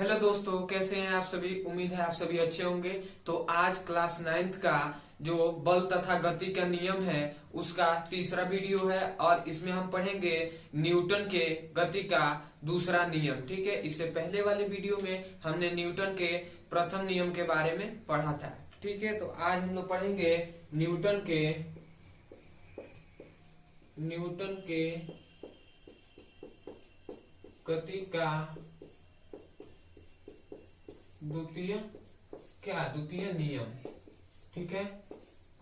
Hello दोस्तों, कैसे हैं आप सभी। उम्मीद है आप सभी अच्छे होंगे। तो आज क्लास 9th का जो बल तथा गति का नियम है उसका तीसरा वीडियो है और इसमें हम पढ़ेंगे न्यूटन के गति का दूसरा नियम। ठीक है, इससे पहले वाले वीडियो में हमने न्यूटन के प्रथम नियम के बारे में पढ़ा था। ठीक है, तो आज हम लोग पढ़ेंगे न्यूटन के गति का द्वितीय नियम। ठीक है,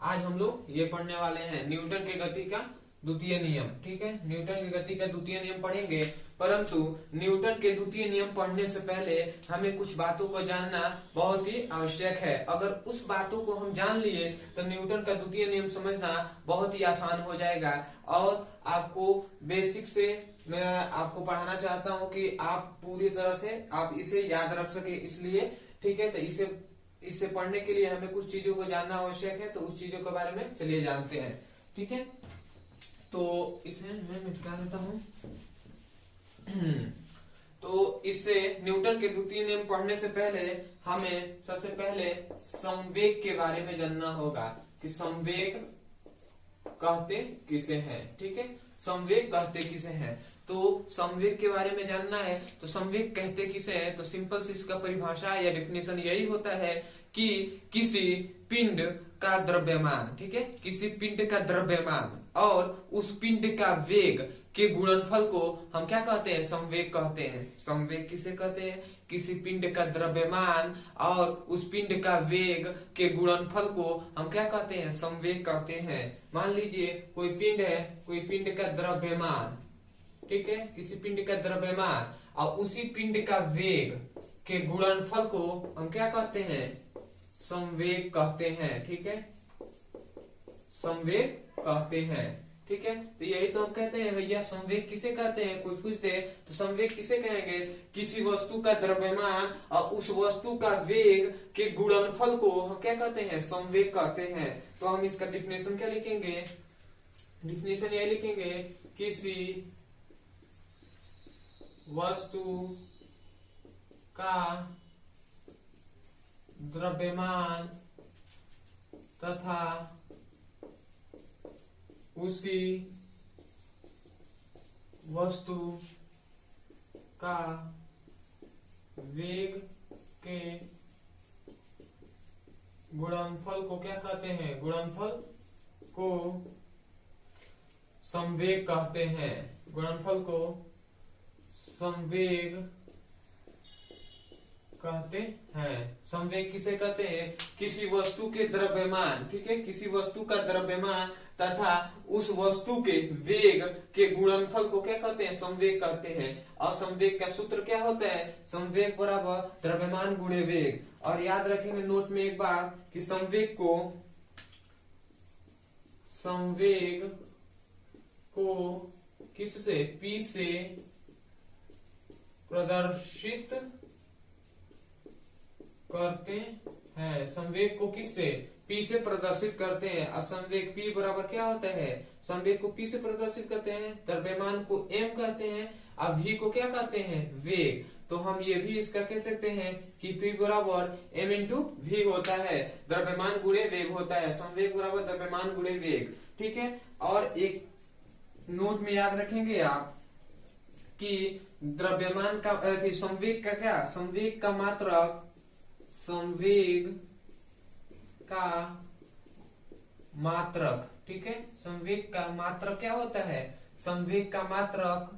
आज हम लोग ये पढ़ने वाले हैं न्यूटन के गति का द्वितीय नियम। ठीक है, न्यूटन के गति का द्वितीय नियम पढ़ेंगे, परंतु न्यूटन के द्वितीय नियम पढ़ने से पहले हमें कुछ बातों को जानना बहुत ही आवश्यक है। अगर उस बातों को हम जान लिए तो न्यूटन का द्वितीय नियम समझना बहुत ही आसान हो जाएगा। और आपको बेसिक से मैं आपको पढ़ाना चाहता हूं कि आप पूरी तरह से आप इसे याद रख सके, इसलिए ठीक है। तो इससे पढ़ने के लिए हमें कुछ चीजों को जानना आवश्यक है, तो उस चीजों के बारे में चलिए जानते हैं। ठीक है, तो इसे मैं मिटा देता हूं। तो इससे न्यूटन के द्वितीय नियम पढ़ने से पहले हमें सबसे पहले संवेग के बारे में जानना होगा कि संवेग कहते किसे हैं। ठीक है, संवेग कहते किसे हैं। तो संवेग के बारे में जानना है तो संवेग कहते किसे हैं, तो सिंपल से इसका परिभाषा या डेफिनेशन यही होता है कि किसी पिंड का द्रव्यमान, ठीक है, किसी पिंड का द्रव्यमान और उस पिंड का वेग के गुणनफल को हम क्या कहते हैं, संवेग कहते हैं। संवेग किसे कहते हैं, किसी पिंड का द्रव्यमान और उस पिंड का वेग के गुणनफल को हम क्या कहते हैं, संवेग कहते हैं। मान लीजिए कोई पिंड है, कोई पिंड का द्रव्यमान, ठीक है, किसी पिंड का द्रव्यमान और उसी पिंड का वेग के गुणनफल को हम क्या कहते हैं, संवेग कहते हैं। ठीक है, संवेग कहते हैं। ठीक है, तो यही तो हम कहते हैं भैया संवेग किसे कहते हैं। कोई पूछते तो संवेग किसे कहेंगे, किसी वस्तु का द्रव्यमान और उस वस्तु का वेग के गुणनफल को हम क्या कहते हैं, संवेग कहते हैं। तो हम इसका डिफिनेशन क्या लिखेंगे, डिफिनेशन यही लिखेंगे, किसी वस्तु का द्रव्यमान तथा उसी वस्तु का वेग के गुणनफल को क्या कहते हैं, गुणनफल को संवेग कहते हैं। गुणनफल को संवेग कहते हैं। संवेग किसे कहते हैं, किसी वस्तु के द्रव्यमान, ठीक है, किसी वस्तु का द्रव्यमान तथा उस वस्तु के वेग के गुणनफल को क्या कहते हैं, संवेग कहते हैं। और संवेग का सूत्र क्या होता है, संवेग बराबर द्रव्यमान गुणे वेग। और याद रखेंगे नोट में एक बात कि संवेग को किससे, P से प्रदर्शित करते हैं। संवेग को किससे, P से प्रदर्शित करते हैं। और संवेग P बराबर क्या होता है, संवेग को P से प्रदर्शित करते हैं, द्रव्यमान को m कहते हैं और v को क्या कहते हैं, वेग। तो हम ये भी इसका कह सकते हैं कि P बराबर m इंटू v होता है, द्रव्यमान गुणे वेग होता है। संवेग बराबर द्रव्यमान गुणे वेग। ठीक है, और एक नोट में याद रखेंगे आप कि द्रव्यमान का संवेग का क्या, संवेग का मात्रक, संवेग का मात्रक, ठीक है, संवेग का मात्रक क्या होता है, संवेग का मात्रक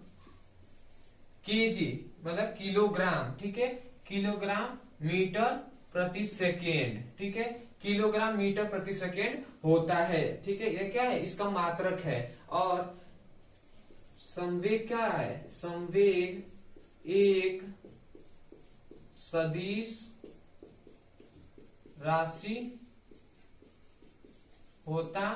केजी मतलब किलोग्राम, ठीक है, किलोग्राम मीटर प्रति सेकेंड, ठीक है, किलोग्राम मीटर प्रति सेकेंड होता है। ठीक है, ये क्या है, इसका मात्रक है। और संवेग क्या है, संवेग एक सदिश राशि होता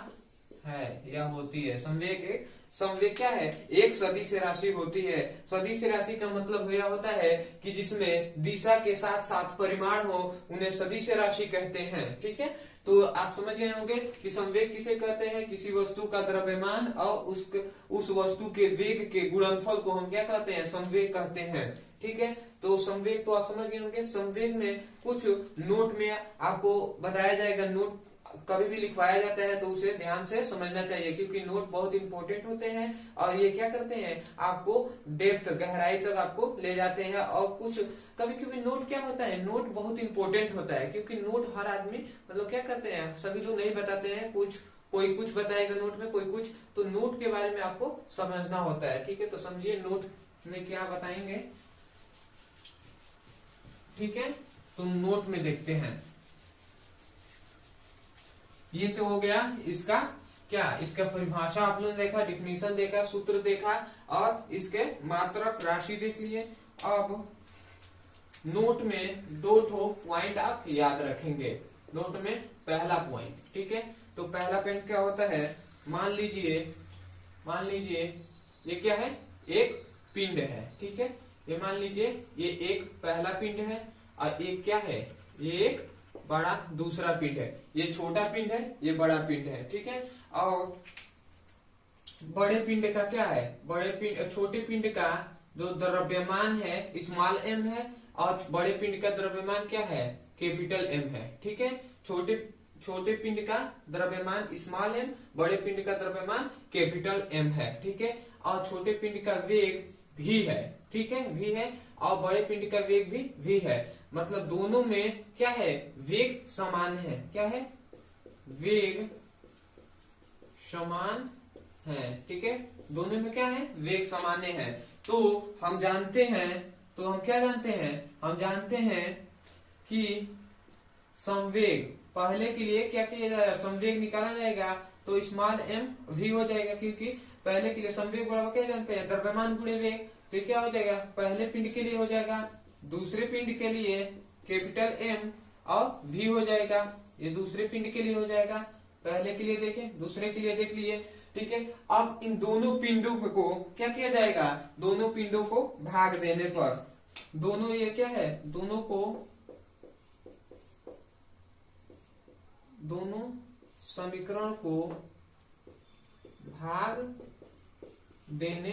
है या होती है। संवेग क्या है, एक सदिश राशि होती है। सदिश राशि का मतलब यह होता है कि जिसमें दिशा के साथ साथ परिमाण हो, उन्हें सदिश राशि कहते हैं। ठीक है, तो आप समझ गए होंगे कि संवेग किसे कहते हैं, किसी वस्तु का द्रव्यमान और उस वस्तु के वेग के गुणनफल को हम क्या कहते हैं, संवेग कहते हैं। ठीक है, तो संवेग तो आप समझ गए होंगे। संवेग में कुछ नोट में आपको बताया जाएगा, नोट कभी भी लिखवाया जाता है तो उसे ध्यान से समझना चाहिए, क्योंकि नोट बहुत इंपॉर्टेंट होते हैं और ये क्या करते हैं, आपको डेप्थ गहराई तक आपको ले जाते हैं। और कुछ कभी कभी नोट क्या होता है, नोट बहुत इंपॉर्टेंट होता है, क्योंकि नोट हर आदमी मतलब क्या करते हैं, सभी लोग नहीं बताते हैं, कोई कुछ बताएगा नोट में, कोई कुछ, तो नोट के बारे में आपको समझना होता है। ठीक है, तो समझिए नोट में क्या बताएंगे। ठीक है, तो नोट में देखते हैं। ये तो हो गया इसका क्या, इसका परिभाषा आप लोगों ने देखा, डिफिनीशन देखा, सूत्र देखा और इसके मात्रक राशि देख लिए। अब नोट में 2 पॉइंट आप याद रखेंगे। नोट में पहला पॉइंट, ठीक है, तो पहला पॉइंट क्या होता है, मान लीजिए ये क्या है, एक पिंड है। ठीक है, ये मान लीजिए ये एक पहला पिंड है और एक क्या है, ये एक बड़ा दूसरा पिंड है। ये छोटा पिंड है, ये बड़ा पिंड है। ठीक है, और बड़े पिंड का क्या है, छोटे पिंड का जो द्रव्यमान है स्मॉल एम है और बड़े पिंड का द्रव्यमान क्या है, कैपिटल एम है। ठीक है, छोटे पिंड का द्रव्यमान स्मॉल एम, बड़े पिंड का द्रव्यमान कैपिटल एम है। ठीक है, और छोटे पिंड का वेग भी है। ठीक है, भी है, और बड़े पिंड का वेग भी है। मतलब दोनों में क्या है, वेग समान है। क्या है, वेग समान है। ठीक है, दोनों में क्या है, वेग समान है। तो हम जानते हैं, तो हम क्या जानते हैं, हम जानते हैं कि संवेग पहले के लिए क्या किया जाएगा, संवेग निकाला जाएगा तो स्मॉल एम भी हो जाएगा, क्योंकि पहले के लिए संवेग बराबर क्या जानते हैं, द्रव्यमान गुणे वेग। तो क्या हो जाएगा, पहले पिंड के लिए हो जाएगा, दूसरे पिंड के लिए कैपिटल एम और भी हो जाएगा, ये दूसरे पिंड के लिए हो जाएगा, पहले के लिए देखें, दूसरे के लिए देख लिए। ठीक है, अब इन दोनों पिंडों को क्या किया जाएगा, दोनों पिंडों को भाग देने पर, दोनों ये क्या है, दोनों समीकरण को भाग देने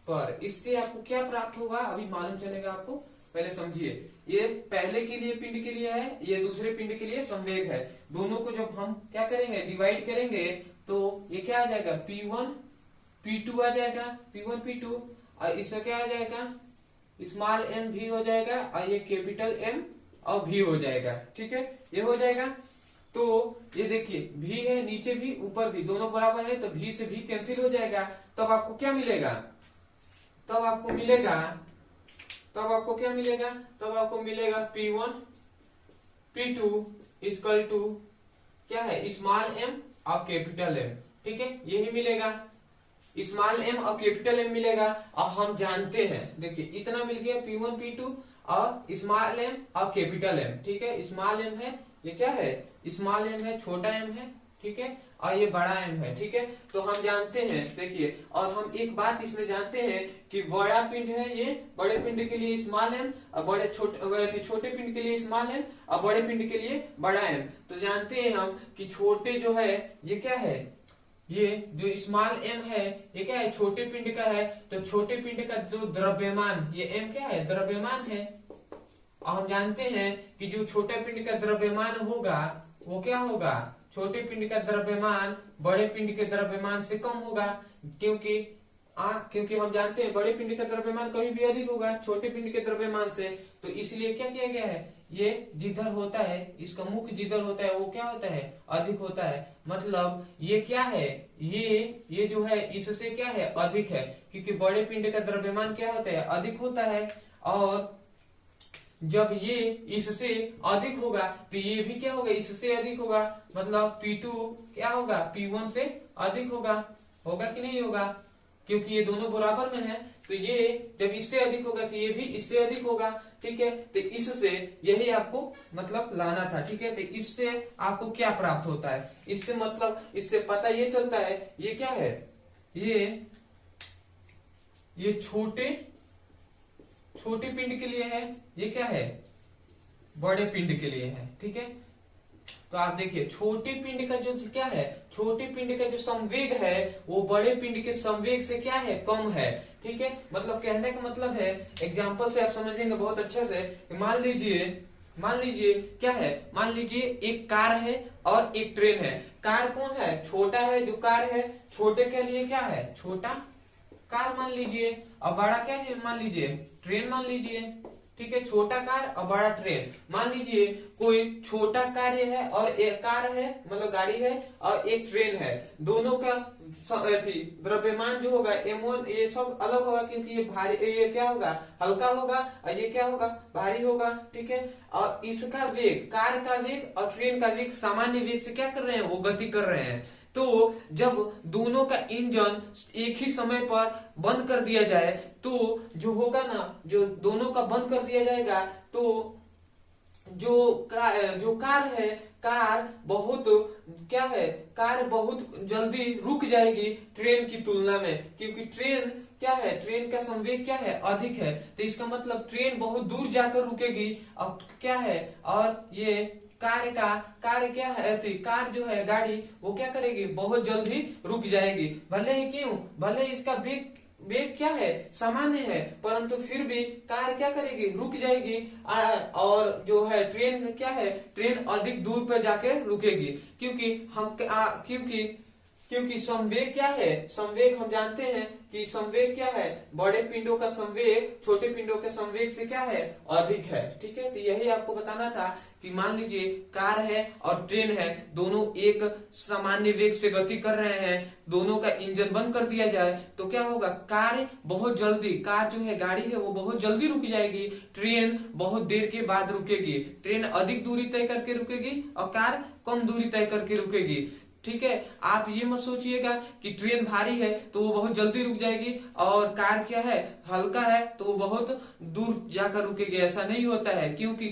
पर इससे आपको क्या प्राप्त होगा, अभी मालूम चलेगा आपको। पहले समझिए, ये पहले के लिए पिंड के लिए है, ये दूसरे पिंड के लिए संवेग है। दोनों को जब हम क्या करेंगे, डिवाइड करेंगे, तो ये क्या आ जाएगा, P1 P2 आ जाएगा, P1 P2, और इससे क्या आ जाएगा, स्मॉल एम भी हो जाएगा और ये कैपिटल एम और भी हो जाएगा। ठीक है, ये हो जाएगा। तो ये देखिए, भी है नीचे भी ऊपर भी, दोनों बराबर है, तो भी से भी कैंसिल हो जाएगा। तब आपको क्या मिलेगा, तब आपको मिलेगा P1 P2 इक्वल टू क्या है, स्मॉल एम और कैपिटल एम। ठीक है, यही मिलेगा, स्मॉल एम और कैपिटल एम मिलेगा। और हम जानते हैं, देखिए इतना मिल गया, P1 P2 और स्मॉल एम और कैपिटल एम। ठीक है, स्मॉल एम है, ये क्या है, स्मॉल एम है, छोटा एम है। ठीक है, और ये बड़ा एम है। ठीक है, तो हम जानते हैं, देखिए, और हम एक बात इसमें जानते हैं कि बड़ा पिंड है ये, बड़े पिंड के लिए स्मॉल एम और छोटे पिंड के लिए स्मॉल एम और बड़े पिंड के लिए बड़ा एम। तो जानते हैं हम कि छोटे जो है ये क्या है, ये जो स्मॉल एम है ये क्या है, छोटे पिंड का है। तो छोटे पिंड का जो द्रव्यमान, ये एम क्या है, द्रव्यमान है। और हम जानते हैं कि जो छोटा पिंड का द्रव्यमान होगा वो क्या होगा, छोटे पिंड का द्रव्यमान बड़े पिंड के द्रव्यमान से कम होगा, क्योंकि हम जानते हैं बड़े पिंड का द्रव्यमान कभी भी अधिक होगा छोटे पिंड के द्रव्यमान से। तो इसलिए क्या किया गया है, ये जिधर होता है, इसका मुख्य जिधर होता है वो क्या होता है, अधिक होता है। मतलब ये क्या है, ये जो है इससे क्या है, अधिक है, क्योंकि बड़े पिंड का द्रव्यमान क्या होता है, अधिक होता है। और जब ये इससे अधिक होगा तो ये भी क्या होगा, इससे अधिक होगा। मतलब P2 क्या होगा, P1 से अधिक होगा कि नहीं होगा, क्योंकि ये दोनों बराबर में है। तो ये जब इससे अधिक होगा तो ये भी इससे अधिक होगा। ठीक है, तो इससे यही आपको मतलब लाना था। ठीक है, तो इससे आपको क्या प्राप्त होता है, इससे मतलब इससे पता ये चलता है, ये क्या है, ये छोटे पिंड के लिए है, ये क्या है, बड़े पिंड के लिए है। ठीक है, तो आप देखिए छोटे पिंड का जो क्या है, छोटे पिंड का जो संवेग है वो बड़े पिंड के संवेग से क्या है, कम है। ठीक है, मतलब कहने का मतलब है, एग्जाम्पल से आप समझेंगे बहुत अच्छे से। मान लीजिए क्या है, मान लीजिए एक कार है और एक ट्रेन है। कार कौन है, छोटा है जो कार है, छोटे के लिए क्या है, छोटा कार मान लीजिए, और बड़ा क्या मान लीजिए, ट्रेन मान लीजिए। ठीक है, छोटा कार और बड़ा ट्रेन। मान लीजिए कोई छोटा कार्य है और एक कार है, मतलब गाड़ी है, और एक ट्रेन है। दोनों का द्रव्यमान जो होगा m1 ये सब अलग होगा, क्योंकि ये भारी, ये क्या होगा, हल्का होगा, और ये क्या होगा, भारी होगा। ठीक है, और इसका वेग, कार का वेग और ट्रेन का वेग सामान्य वेग से क्या कर रहे हैं, वो गति कर रहे हैं। तो जब दोनों का इंजन एक ही समय पर बंद कर दिया जाए, तो जो होगा ना, जो दोनों का बंद कर दिया जाएगा, तो जो कार है, कार बहुत क्या है, कार बहुत जल्दी रुक जाएगी ट्रेन की तुलना में, क्योंकि ट्रेन क्या है, ट्रेन का संवेग क्या है, अधिक है। तो इसका मतलब ट्रेन बहुत दूर जाकर रुकेगी, और क्या है, और ये कार्य क्या है, कार जो है, गाड़ी, वो क्या करेगी, बहुत जल्दी रुक जाएगी। भले ही क्यों, भले ही इसका वेग क्या है, सामान्य है, परंतु फिर भी कार क्या करेगी, रुक जाएगी। और जो है ट्रेन क्या है, ट्रेन अधिक दूर पर जाके रुकेगी, क्योंकि संवेग क्या है, संवेग हम जानते हैं कि संवेग क्या है, बड़े पिंडों का संवेग छोटे पिंडों के संवेग से क्या है, अधिक है। ठीक है, तो यही आपको बताना था कि मान लीजिए कार है और ट्रेन है, दोनों एक सामान्य वेग से गति कर रहे हैं, दोनों का इंजन बंद कर दिया जाए तो क्या होगा, कार बहुत जल्दी, कार जो है, गाड़ी है, वो बहुत जल्दी रुक जाएगी, ट्रेन बहुत देर के बाद रुकेगी। ट्रेन अधिक दूरी तय करके रुकेगी और कार कम दूरी तय करके रुकेगी। ठीक है, आप ये मत सोचिएगा कि ट्रेन भारी है तो वो बहुत जल्दी रुक जाएगी, और कार क्या है, हल्का है तो वो बहुत दूर जाकर रुकेगी। ऐसा नहीं होता है, क्योंकि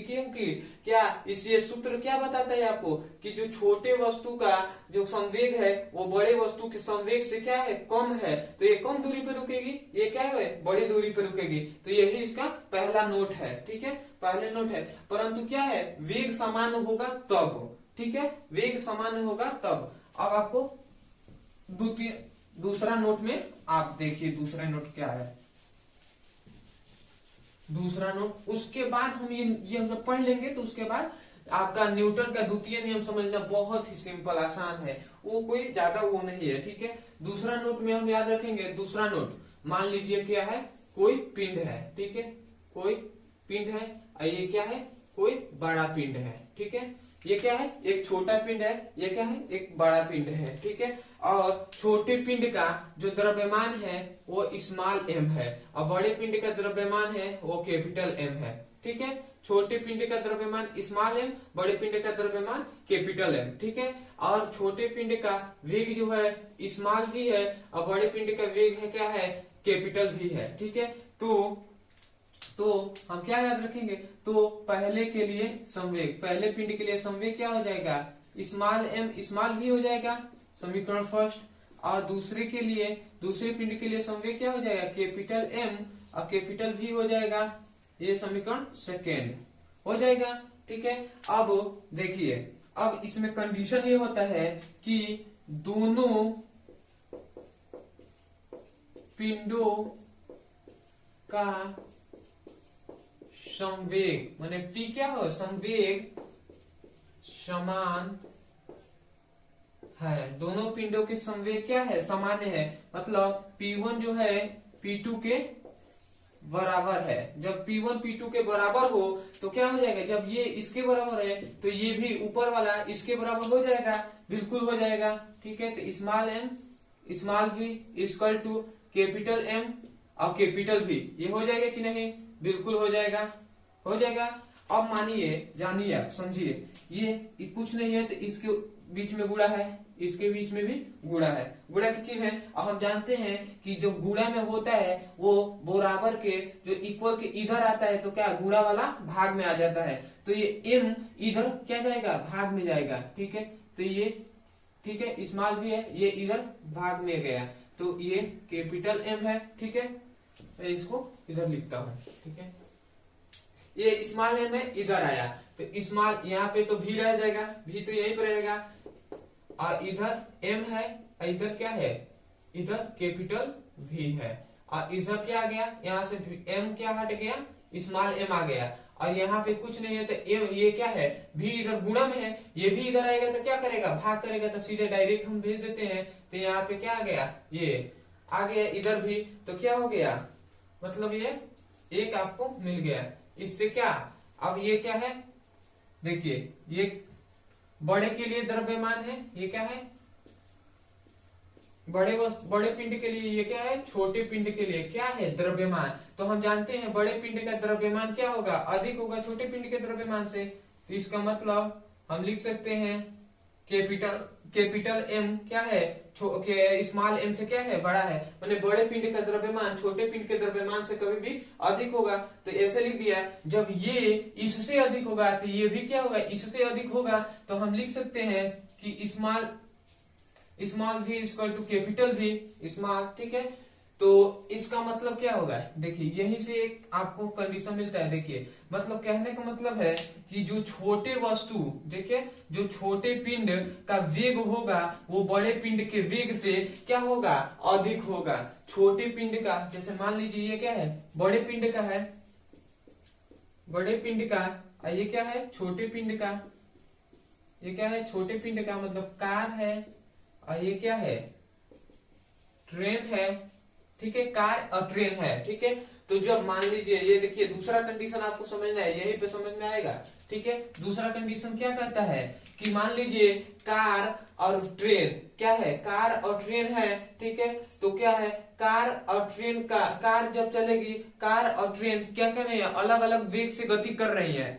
क्या ये सूत्र क्या बताता है आपको, कि जो छोटे वस्तु का जो संवेग है वो बड़े वस्तु के संवेग से क्या है, कम है, तो ये कम दूरी पर रुकेगी, ये क्या है, बड़ी दूरी पर रुकेगी। तो यही इसका पहला नोट है। ठीक है, पहले नोट है, परंतु क्या है, वेग समान होगा तब। ठीक है, वेग समान होगा तब। अब आपको दूसरा नोट में आप देखिए, दूसरा नोट क्या है, दूसरा नोट, उसके बाद हम ये हम जब पढ़ लेंगे तो उसके बाद आपका न्यूटन का द्वितीय नियम समझना बहुत ही सिंपल, आसान है, वो कोई ज्यादा वो नहीं है। ठीक है, दूसरा नोट में हम याद रखेंगे, दूसरा नोट मान लीजिए क्या है, कोई पिंड है। ठीक है, कोई पिंड है, और ये क्या है, कोई बड़ा पिंड है। ठीक है, ये क्या है, एक छोटा पिंड है, ये क्या है, एक बड़ा पिंड है। ठीक है, और छोटे पिंड का जो द्रव्यमान है वो स्मॉल m है, और बड़े पिंड का द्रव्यमान है वो कैपिटल M है। ठीक है, छोटे पिंड का द्रव्यमान स्मॉल m, बड़े पिंड का द्रव्यमान कैपिटल M। ठीक है, और छोटे पिंड का वेग जो है स्मॉल v है, और बड़े पिंड का वेग है क्या है, कैपिटल V है। ठीक है, तो हम क्या याद रखेंगे, तो पहले के लिए संवेग, पहले पिंड के लिए संवेग क्या हो जाएगा, स्मॉल m स्मॉल v हो जाएगा, समीकरण फर्स्ट। और दूसरे पिंड के लिए संवेग क्या हो जाएगा, कैपिटल M और कैपिटल V हो जाएगा, ये समीकरण सेकेंड हो जाएगा। ठीक है, अब देखिए, अब इसमें कंडीशन ये होता है कि दोनों पिंडों का संवेग, माने P क्या हो, संवेग समान है, दोनों पिंडों के संवेग क्या है, सामान्य है। मतलब P1 जो है P2 के बराबर है। जब P1 P2 के बराबर हो तो क्या हो जाएगा, जब ये इसके बराबर है तो ये भी ऊपर वाला इसके बराबर हो जाएगा, बिल्कुल हो जाएगा। ठीक है, तो small m small v equal to capital M और कैपिटल V, ये हो जाएगा कि नहीं, बिल्कुल हो जाएगा, हो जाएगा। अब मानिए, जानिए, आप समझिए, ये कुछ नहीं है तो इसके बीच में गुणा है, इसके बीच में भी गुणा है, गुणा की चिन्ह है। और हम जानते हैं कि जो गुणा में होता है वो बराबर के जो इक्वल के इधर आता है तो क्या, गुणा वाला भाग में आ जाता है, तो ये m इधर क्या जाएगा, भाग में जाएगा। ठीक है, तो ये ठीक है, स्मॉल भी है, ये इधर भाग में गया, तो ये कैपिटल M है। ठीक है, मैं इसको इधर लिखता हूँ। ठीक है, ये स्मॉल एम है, इधर आया तो स्मॉल, यहाँ पे तो भी रह जाएगा, भी तो यहीं पर रहेगा, और इधर एम है, इधर क्या है, इधर कैपिटल भी है, और इधर क्या आ गया, यहाँ से एम क्या हट गया, स्मॉल एम आ गया, और यहाँ पे कुछ नहीं है तो एम, ये क्या है, भी इधर गुणा में है, ये भी इधर आएगा तो क्या करेगा, भाग करेगा, तो सीधे डायरेक्ट हम भेज देते हैं, तो यहाँ पे क्या आ गया, ये आ गया, इधर भी तो क्या हो गया, मतलब ये एक आपको मिल गया। इससे क्या, अब ये क्या है, देखिए ये बड़े के लिए द्रव्यमान है, ये क्या है, बड़े पिंड के लिए ये क्या है, छोटे पिंड के लिए क्या है, द्रव्यमान। तो हम जानते हैं बड़े पिंड का द्रव्यमान क्या होगा, अधिक होगा छोटे पिंड के द्रव्यमान से, तो इसका मतलब हम लिख सकते हैं कैपिटल एम क्या है, स्मॉल एम से क्या है, बड़ा है, मैंने बड़े पिंड का द्रव्यमान छोटे पिंड के द्रव्यमान से कभी भी अधिक होगा, तो ऐसे लिख दिया। जब ये इससे अधिक होगा तो ये भी क्या होगा, इससे अधिक होगा, तो हम लिख सकते हैं कि स्मॉल भी इक्वल टू कैपिटल भी स्मॉल, ठीक है। तो इसका मतलब क्या होगा, देखिए यहीं से एक आपको कंडीशन मिलता है, देखिए मतलब कहने का मतलब है कि जो छोटे वस्तु, देखिए जो छोटे पिंड का वेग होगा वो बड़े पिंड के वेग से क्या होगा, अधिक होगा। छोटे पिंड का, जैसे मान लीजिए ये क्या है, बड़े पिंड का है, बड़े पिंड का, और ये क्या है, छोटे पिंड का, ये क्या है, छोटे पिंड का मतलब कार है, और ये क्या है, ट्रेन है, ठीक है, कार और ट्रेन है, ठीक है। तो जब मान लीजिए ये देखिए दूसरा कंडीशन आपको समझना है, यहीं पे समझ में आएगा, ठीक है। दूसरा कंडीशन क्या कहता है कि मान लीजिए कार और ट्रेन क्या है, कार और ट्रेन है, ठीक है। तो क्या है, कार और ट्रेन का, कार जब चलेगी, कार और ट्रेन क्या कर रही है, अलग अलग वेग से गति कर रही है,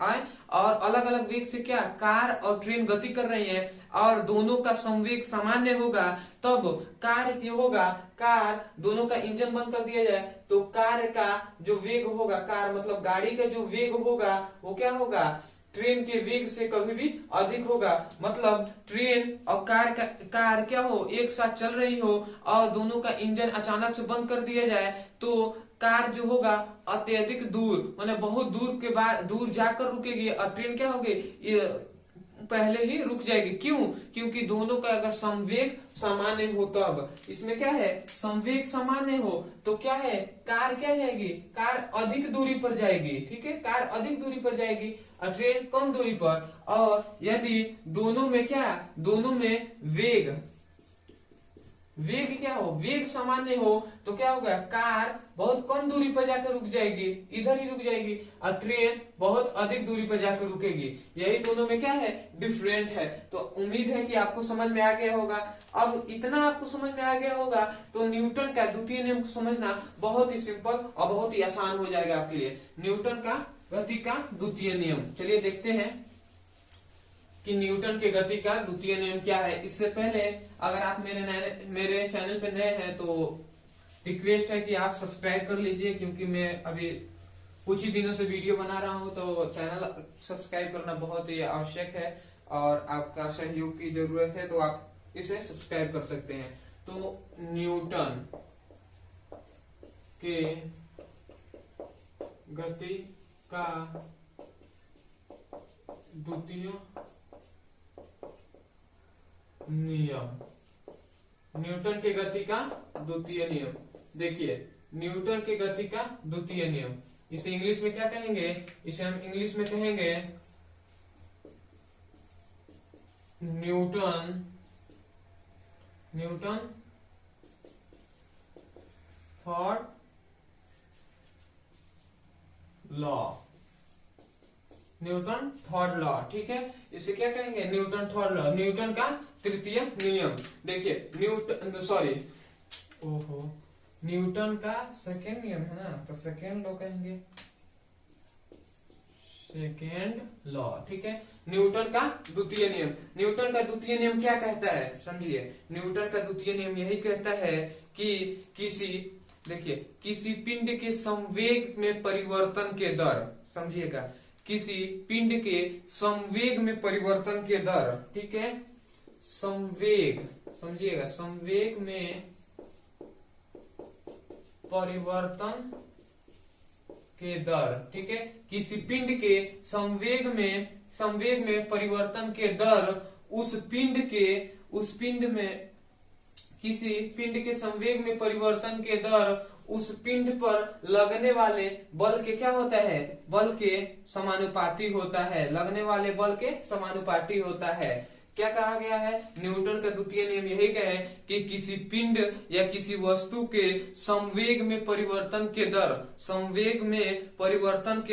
और अलग अलग वेग से क्या, कार और ट्रेन गति कर रही है, और दोनों का संवेग सामान्य होगा, तब कार क्या होगा, कार दोनों का इंजन बंद कर दिया जाए तो कार का जो वेग होगा, कार मतलब गाड़ी का जो वेग होगा वो क्या होगा, ट्रेन के वेग से कभी भी अधिक होगा। मतलब ट्रेन और कार क्या हो, एक साथ चल रही हो और दोनों का इंजन अचानक से बंद कर दिया जाए तो कार जो होगा अत्यधिक दूर, माने बहुत दूर के बाद दूर जाकर रुकेगी, और ट्रेन क्या होगी, पहले ही रुक जाएगी। क्यों, क्योंकि दोनों का अगर संवेग सामान्य हो, तब इसमें क्या है, संवेग सामान्य हो तो क्या है, कार क्या जाएगी, कार अधिक दूरी पर जाएगी, ठीक है, कार अधिक दूरी पर जाएगी और ट्रेन कम दूरी पर। और यदि दोनों में क्या, दोनों में वेग क्या हो, वेग सामान्य हो तो क्या होगा, कार बहुत कम दूरी पर जाकर रुक जाएगी, इधर ही रुक जाएगी, और ट्रेन बहुत अधिक दूरी पर जाकर रुकेगी। यही दोनों में क्या है, डिफरेंट है। तो उम्मीद है कि आपको समझ में आ गया होगा। अब इतना आपको समझ में आ गया होगा तो न्यूटन का द्वितीय नियम को समझना बहुत ही सिंपल और बहुत ही आसान हो जाएगा आपके लिए। न्यूटन का गति का द्वितीय नियम, चलिए देखते हैं कि न्यूटन के गति का द्वितीय नियम क्या है। इससे पहले अगर आप मेरे चैनल पे नए हैं तो रिक्वेस्ट है कि आप सब्सक्राइब कर लीजिए, क्योंकि मैं अभी कुछ ही दिनों से वीडियो बना रहा हूं, तो चैनल सब्सक्राइब करना बहुत ही आवश्यक है और आपका सहयोग की जरूरत है, तो आप इसे सब्सक्राइब कर सकते हैं। तो न्यूटन के गति का द्वितीय नियम, न्यूटन के गति का द्वितीय नियम। देखिए न्यूटन के गति का द्वितीय नियम, इसे इंग्लिश में क्या कहेंगे, इसे हम इंग्लिश में कहेंगे Newton third law, Newton third law, ठीक है। इसे क्या कहेंगे, न्यूटन थर्ड लॉ, न्यूटन का तृतीय नियम। देखिए न्यूटन का सेकेंड नियम है ना, तो सेकेंड लॉ कहेंगे, सेकेंड लॉ, ठीक है। न्यूटन का द्वितीय नियम, न्यूटन का द्वितीय नियम क्या कहता है, समझिए। न्यूटन का द्वितीय नियम यही कहता है कि किसी पिंड के संवेग में परिवर्तन के दर, समझिएगा, किसी पिंड के संवेग में परिवर्तन के दर, ठीक है, संवेग, समझिएगा, संवेग में परिवर्तन के दर, ठीक है, किसी पिंड के संवेग में परिवर्तन के दर किसी पिंड के संवेग में परिवर्तन के दर उस पिंड पर लगने वाले बल के क्या होता है, बल के समानुपाती होता है, लगने वाले बल के समानुपाती होता है। क्या कहा गया है, न्यूटन का द्वितीय नियम यही कहे कि किसी पिंड या किसी वस्तु के संवेग में परिवर्तन के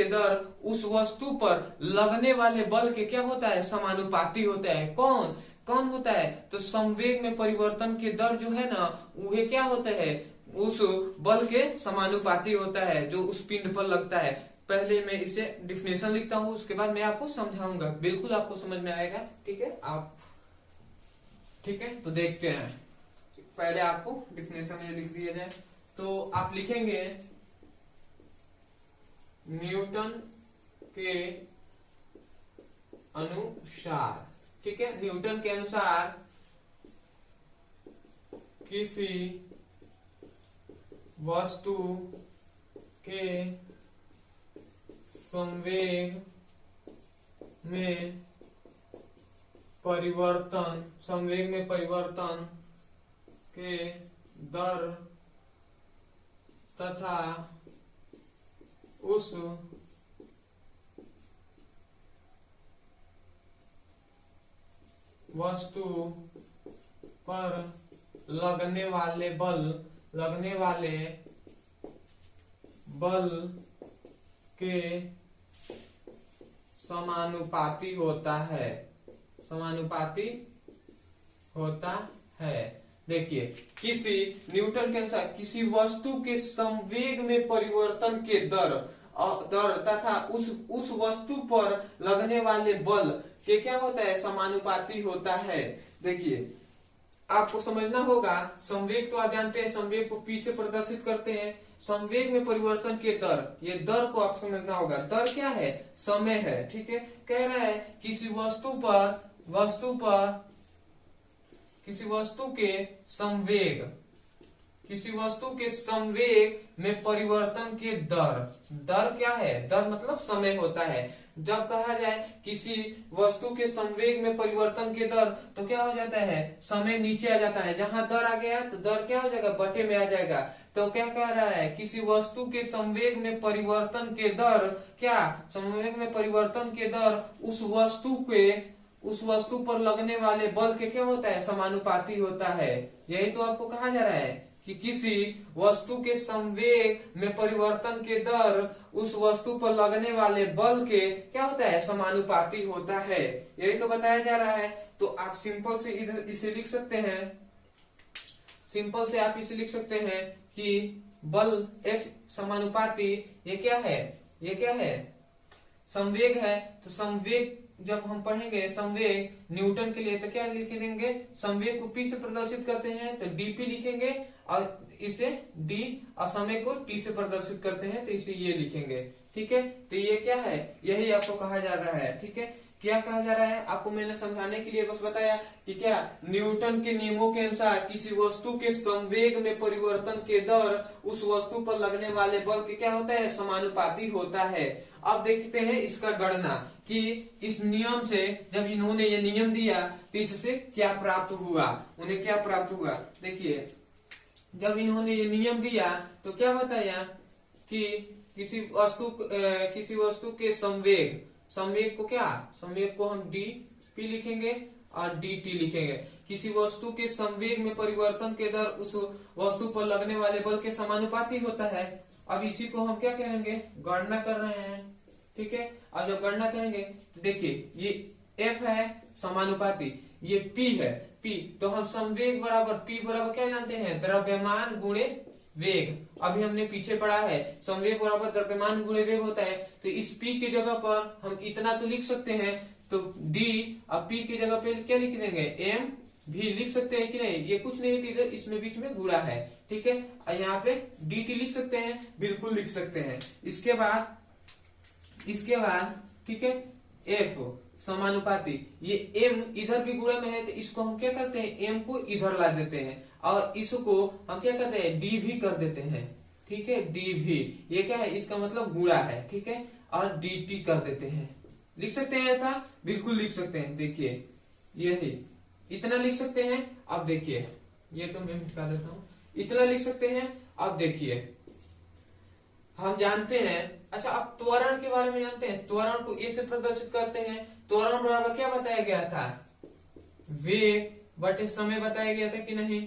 दर उस वस्तु पर लगने वाले बल के क्या होता है, समानुपाती होता है। कौन होता है, तो संवेग में परिवर्तन के दर जो है ना, वह क्या होता है, उस बल के समानुपाती होता है जो उस पिंड पर लगता है। पहले मैं इसे डिफिनेशन लिखता हूं, उसके बाद मैं आपको समझाऊंगा, बिल्कुल आपको समझ में आएगा। ठीक है, ठीक है, तो देखते हैं। पहले आपको डिफिनेशन ये लिख दिया जाए, तो आप लिखेंगे न्यूटन के अनुसार, ठीक है, न्यूटन के अनुसार किसी वस्तु के संवेग में परिवर्तन के दर तथा उस वस्तु पर लगने वाले बल के समानुपाती होता है। देखिए, न्यूटन के अनुसार किसी वस्तु के संवेग में परिवर्तन के दर तथा उस वस्तु पर लगने वाले बल के क्या होता है, समानुपाती होता है। देखिए, आपको समझना होगा, संवेग तो आप जानते हैं, संवेग को P से प्रदर्शित करते हैं। संवेग में परिवर्तन के दर, ये दर को आप समझना होगा। दर क्या है, समय है, ठीक है। कह रहा है किसी वस्तु के संवेग में परिवर्तन के दर क्या है, दर मतलब समय होता है। जब कहा जाए किसी वस्तु के संवेग में परिवर्तन के दर, तो क्या हो जाता है, समय नीचे आ जाता है। जहां दर आ गया तो दर क्या हो जाएगा, बटे में आ जाएगा। तो क्या कह रहा है, किसी वस्तु के संवेग में परिवर्तन के दर, संवेग में परिवर्तन के दर उस वस्तु पर लगने वाले बल के क्या होता है, समानुपाती होता है। यही तो आपको कहा जा रहा है कि किसी वस्तु के संवेग में परिवर्तन के दर उस वस्तु पर लगने वाले बल के क्या होता है, समानुपाती होता है। यही तो बताया जा रहा है। तो आप सिंपल से इसे लिख सकते हैं कि बल F समानुपाती, ये क्या है, संवेग है। तो संवेग जब हम पढ़ेंगे संवेग न्यूटन के लिए, तो क्या लिख देंगे, संवेग को P से प्रदर्शित करते हैं तो dP लिखेंगे, और इसे D और समय को T से प्रदर्शित करते हैं तो इसे ये लिखेंगे। ठीक है, तो ये क्या है, यही आपको कहा जा रहा है। ठीक है, क्या कहा जा रहा है, आपको मैंने समझाने के लिए बस बताया कि क्या न्यूटन के नियमों के अनुसार किसी वस्तु के संवेग में परिवर्तन के दर उस वस्तु पर लगने वाले बल के क्या होता है, समानुपाती होता है। अब देखते हैं इसका गणना कि इस नियम से, जब इन्होंने ये नियम दिया तो इससे क्या प्राप्त हुआ, उन्हें क्या प्राप्त हुआ। देखिए, जब इन्होंने ये नियम दिया तो क्या बताया कि किसी वस्तु के संवेग को हम dP लिखेंगे और dt लिखेंगे। किसी वस्तु के संवेग में परिवर्तन के दर उस वस्तु पर लगने वाले बल के समानुपाती होता है। अब इसी को हम क्या करेंगे, गणना कर रहे हैं। ठीक है, अब जब गणना करेंगे तो देखिए, ये F है समानुपाती, ये P है, तो हम संवेग बराबर P बराबर क्या जानते हैं, द्रव्यमान गुणे वेग। अभी हमने पीछे पढ़ा है, संवेग बराबर द्रव्यमान गुणे वेग होता है। तो इस P की जगह पर हम इतना तो लिख सकते हैं, तो D और P की जगह पे क्या लिख देंगे, M भी लिख सकते हैं कि नहीं, ये कुछ नहीं, इधर इसमें बीच में गुणा है। ठीक है, और यहाँ पे dt लिख सकते हैं, बिल्कुल लिख सकते हैं। इसके बाद ठीक है, F समानुपाती, ये M इधर भी गुणा में है, तो इसको हम क्या करते हैं, M को इधर ला देते हैं और इसको हम क्या करते हैं, D भी कर देते हैं। ठीक है, dv, ये क्या है, इसका मतलब गुणा है, ठीक है, और dt कर देते हैं। लिख सकते हैं ऐसा, बिल्कुल लिख सकते हैं। देखिए यही इतना लिख सकते हैं। अब देखिए, ये तो मैं मिटा देता हूं, इतना लिख सकते हैं। अब देखिए हम जानते हैं, अच्छा अब त्वरण के बारे में जानते हैं। त्वरण को ए से प्रदर्शित करते हैं। त्वरण बराबर क्या बताया गया था, वेग बटे समय बताया गया था कि नहीं।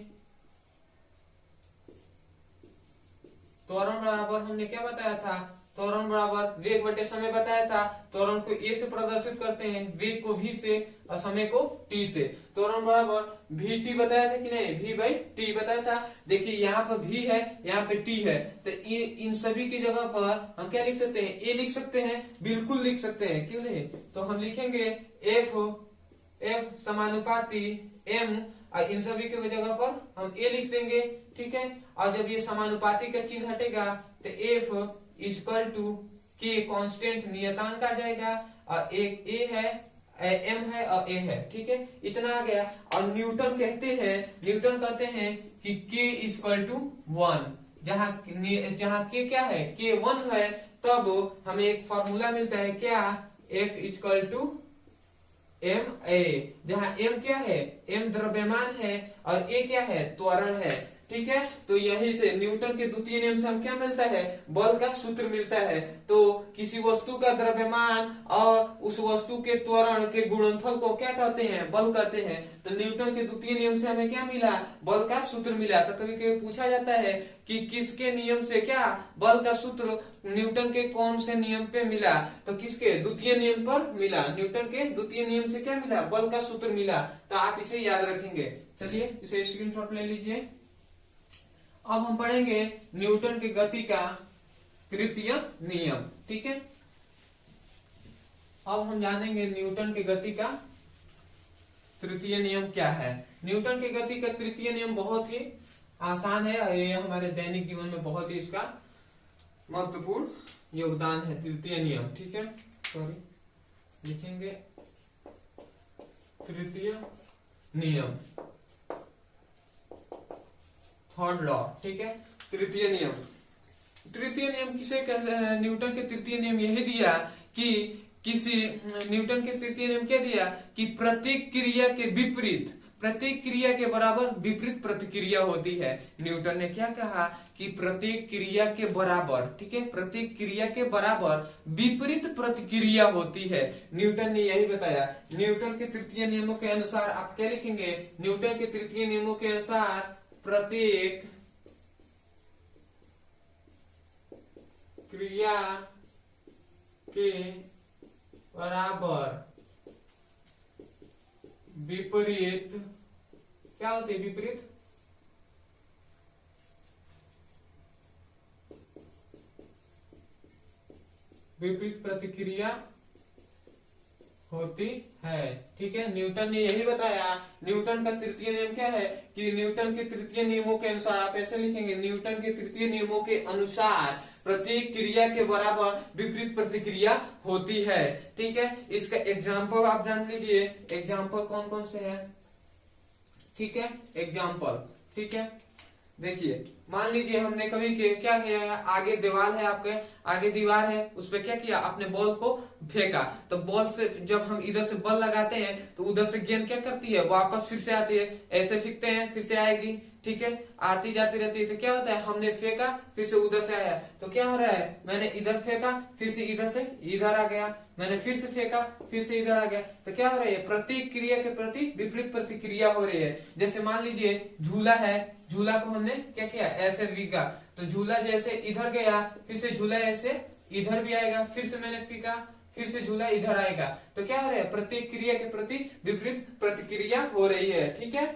त्वरण बराबर हमने क्या बताया था, त्वरण बराबर वेग बटे समय बताया था। त्वरण को ए से प्रदर्शित करते हैं, वेग को v से और समय को t से। त्वरण बराबर vt बताया था कि नहीं, v बाई t बताया था। देखिए यहाँ पर v है, यहाँ पे t है, तो ये इन सभी की जगह पर हम क्या लिख सकते हैं, a लिख सकते हैं, बिल्कुल लिख सकते हैं, क्यों नहीं। तो हम लिखेंगे f समानुपाती m, और इन सभी के जगह पर हम a लिख देंगे, ठीक है। और जब ये समानुपाती का चिन्ह हटेगा तो f इक्वल टू के कांस्टेंट नियतांक आ जाएगा, और एक a है, m है और a है, ठीक है, इतना आ गया। और न्यूटन कहते हैं कि k इक्वल टू 1, जहां k क्या है, k 1 है, तब हमें एक फॉर्मूला मिलता है क्या, f equal to m a, जहां m क्या है, m द्रव्यमान है और a क्या है, त्वरण है, ठीक है। तो यही से न्यूटन के द्वितीय नियम से हम क्या मिलता है, बल का सूत्र मिलता है। तो किसी वस्तु का द्रव्यमान और उस वस्तु के त्वरण के गुणनफल को क्या कहते हैं, बल कहते हैं। तो न्यूटन के द्वितीय नियम से हमें क्या मिला, बल का सूत्र मिला। तो कभी कभी पूछा जाता है कि किसके नियम से क्या बल का सूत्र न्यूटन के कौन से नियम पे मिला, तो किसके, द्वितीय नियम पर मिला। न्यूटन के द्वितीय नियम से क्या मिला, बल का सूत्र मिला। तो आप इसे याद रखेंगे। चलिए इसे स्क्रीनशॉट ले लीजिए। अब हम पढ़ेंगे न्यूटन की गति का तृतीय नियम, ठीक है। अब हम जानेंगे न्यूटन की गति का तृतीय नियम क्या है। न्यूटन की गति का तृतीय नियम बहुत ही आसान है और ये हमारे दैनिक जीवन में बहुत ही इसका महत्वपूर्ण योगदान है। तृतीय नियम, ठीक है, सॉरी लिखेंगे तृतीय नियम, थर्ड लॉ, ठीक है। तृतीय नियम किसे कहते हैं, न्यूटन के तृतीय नियम यही दिया कि न्यूटन के तृतीय नियम क्या दिया कि प्रत्येक क्रिया के विपरीत, प्रत्येक क्रिया के बराबर विपरीत प्रतिक्रिया होती है। न्यूटन ने क्या कहा कि प्रत्येक क्रिया के बराबर, ठीक है, प्रत्येक क्रिया के बराबर विपरीत प्रतिक्रिया होती है। न्यूटन ने यही बताया। न्यूटन के तृतीय नियमों के अनुसार आप क्या लिखेंगे, न्यूटन के तृतीय नियमों के अनुसार प्रत्येक क्रिया के बराबर विपरीत, क्या होते हैं विपरीत, विपरीत प्रतिक्रिया होती है, ठीक है। न्यूटन ने यही बताया। न्यूटन का तृतीय नियम क्या है कि न्यूटन के तृतीय नियमों के अनुसार, आप ऐसे लिखेंगे, न्यूटन के तृतीय नियमों के अनुसार प्रत्येक क्रिया के बराबर विपरीत प्रतिक्रिया होती है, ठीक है। इसका एग्जाम्पल आप जान लीजिए, एग्जाम्पल कौन कौन से है, ठीक है, एग्जाम्पल, ठीक है। देखिए मान लीजिए हमने कभी क्या किया है, आगे दीवार है, आपके आगे दीवार है, उस पर क्या किया, अपने बॉल को फेंका। तो बॉल से जब हम इधर से बॉल लगाते हैं तो उधर से गेंद क्या करती है, वापस फिर से आती है। ऐसे फेंकते हैं, फिर से आएगी, ठीक है, आती जाती रहती है। तो क्या होता है, हमने फेंका, फिर से उधर से आया, तो क्या हो रहा है, मैंने इधर फेंका, फिर से इधर से इधर आ गया, मैंने फिर से फेंका, फिर से इधर आ गया। तो क्या हो रहा है, प्रत्येक क्रिया के प्रति विपरीत प्रतिक्रिया हो रही है। जैसे मान लीजिए झूला है, झूला को हमने क्या किया, ऐसे फीका, तो झूला जैसे इधर गया, फिर से झूला ऐसे इधर भी आएगा, फिर से मैंने फीका, फिर से झूला इधर आएगा। तो क्या हो रहा है, प्रत्येक क्रिया के प्रति विपरीत प्रतिक्रिया हो रही है, ठीक है।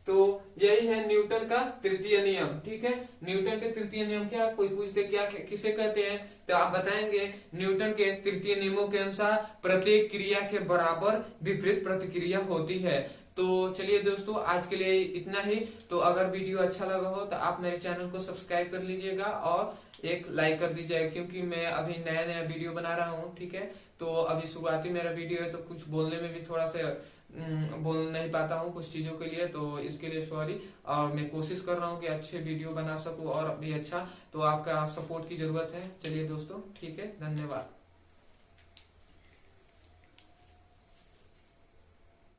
तो यही है न्यूटन का तृतीय नियम, ठीक है। न्यूटन के तृतीय नियम क्या, कोई पूछते क्या किसे कहते हैं, तो आप बताएंगे न्यूटन के तृतीय नियमों के अनुसार प्रत्येक क्रिया के बराबर विपरीत प्रतिक्रिया होती है। तो चलिए दोस्तों, आज के लिए इतना ही। तो अगर वीडियो अच्छा लगा हो तो आप मेरे चैनल को सब्सक्राइब कर लीजिएगा और एक लाइक कर दीजिएगा, क्योंकि मैं अभी नया नया वीडियो बना रहा हूँ, ठीक है। तो अभी शुरुआती मेरा वीडियो है, तो कुछ बोलने में भी थोड़ा सा बोल नहीं पाता हूँ कुछ चीजों के लिए, तो इसके लिए सॉरी। और मैं कोशिश कर रहा हूँ कि अच्छे वीडियो बना सकूँ और भी अच्छा, तो आपका सपोर्ट की जरूरत है। चलिए दोस्तों, ठीक है, धन्यवाद।